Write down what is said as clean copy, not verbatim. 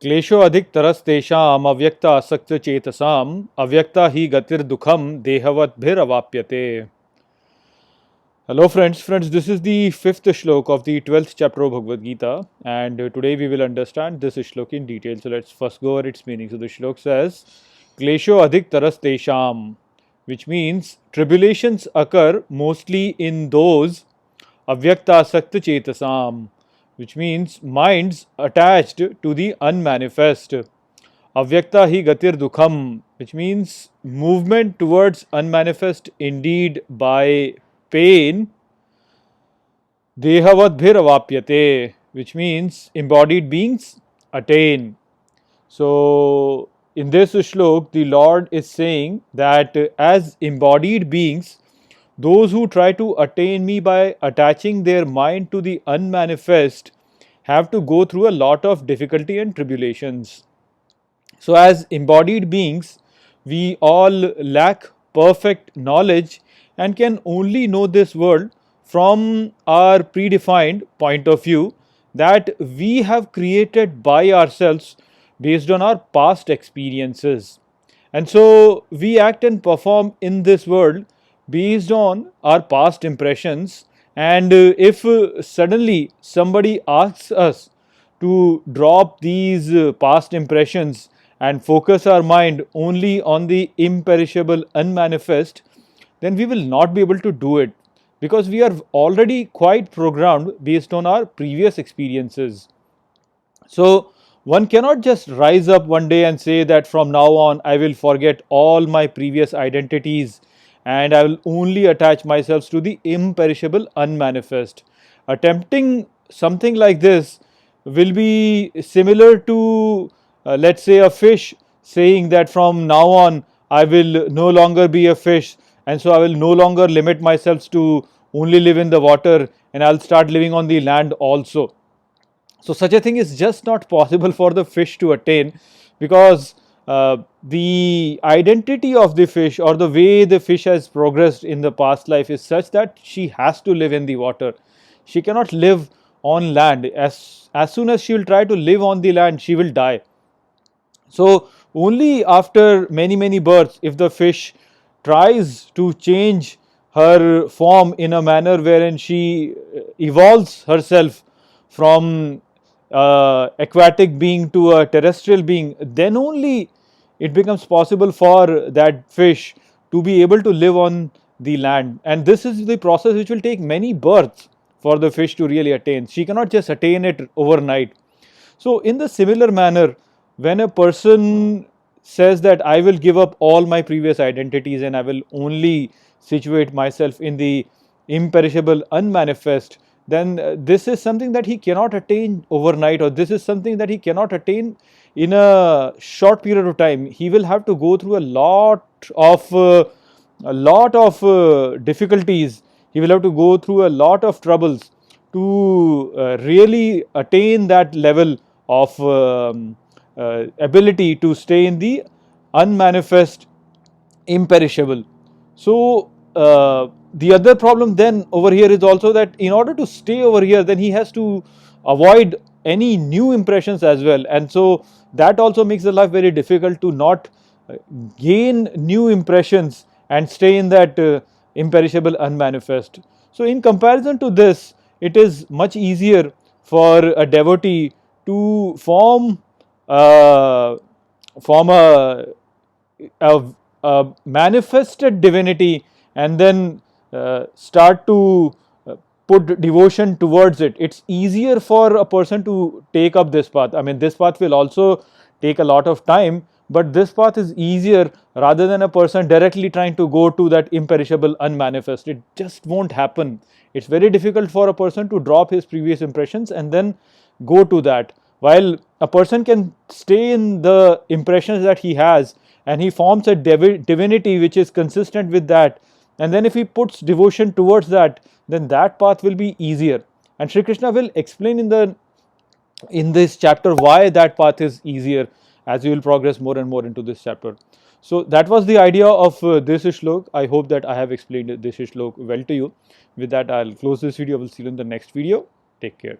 क्लेशो अधिक तरस तेषाम अव्यक्ता असक्त चेतसाम अव्यक्ता ही गतिर दुखम देहवत अवाप्यते. Hello friends, this is the fifth shlok of the 12th chapter of Bhagavad Gita, and today we will understand this shlok in detail. So let's first go over its meaning. So the shlok says, Klesho adhik taras tesham, which means tribulations occur mostly in those avyakta asakta chetasam, which means minds attached to the unmanifest. Avyakta hi gatir dukham, which means movement towards unmanifest indeed by pain. Dehavat avapyate, which means embodied beings attain. So, in this shlok, the Lord is saying that as embodied beings, those who try to attain me by attaching their mind to the unmanifest have to go through a lot of difficulty and tribulations. So, as embodied beings, we all lack perfect knowledge and can only know this world from our predefined point of view that we have created by ourselves based on our past experiences. And so, we act and perform in this world based on our past impressions. And if suddenly somebody asks us to drop these past impressions and focus our mind only on the imperishable unmanifest, then we will not be able to do it because we are already quite programmed based on our previous experiences. So, one cannot just rise up one day and say that from now on I will forget all my previous identities and I will only attach myself to the imperishable unmanifest. Attempting something like this will be similar to, let's say, a fish saying that from now on I will no longer be a fish, and so I will no longer limit myself to only live in the water and I'll start living on the land also. So, such a thing is just not possible for the fish to attain because the identity of the fish or the way the fish has progressed in the past life is such that she has to live in the water. She cannot live on land. As soon as she will try to live on the land, she will die. So, only after many births, if the fish tries to change her form in a manner wherein she evolves herself from aquatic being to a terrestrial being, then only it becomes possible for that fish to be able to live on the land. And this is the process which will take many births for the fish to really attain. She cannot just attain it overnight. So, in the similar manner, when a person says that I will give up all my previous identities and I will only situate myself in the imperishable unmanifest, then this is something that he cannot attain overnight, or this is something that he cannot attain in a short period of time. He will have to go through a lot of difficulties. He will have to go through a lot of troubles to really attain that level of ability to stay in the unmanifest imperishable. So, the other problem then over here is also that in order to stay over here, then he has to avoid any new impressions as well, and so that also makes the life very difficult to not gain new impressions and stay in that imperishable unmanifest. So, in comparison to this, it is much easier for a devotee to form a manifested divinity and then start to put devotion towards it. It's easier for a person to take up this path. I mean, this path will also take a lot of time, but this path is easier rather than a person directly trying to go to that imperishable unmanifest. It just won't happen. It's very difficult for a person to drop his previous impressions and then go to that. While a person can stay in the impressions that he has and he forms a divinity which is consistent with that, and then if he puts devotion towards that, then that path will be easier. And Shri Krishna will explain in this chapter why that path is easier as we will progress more and more into this chapter. So, that was the idea of this shlok. I hope that I have explained this shlok well to you. With that, I will close this video. I will see you in the next video. Take care.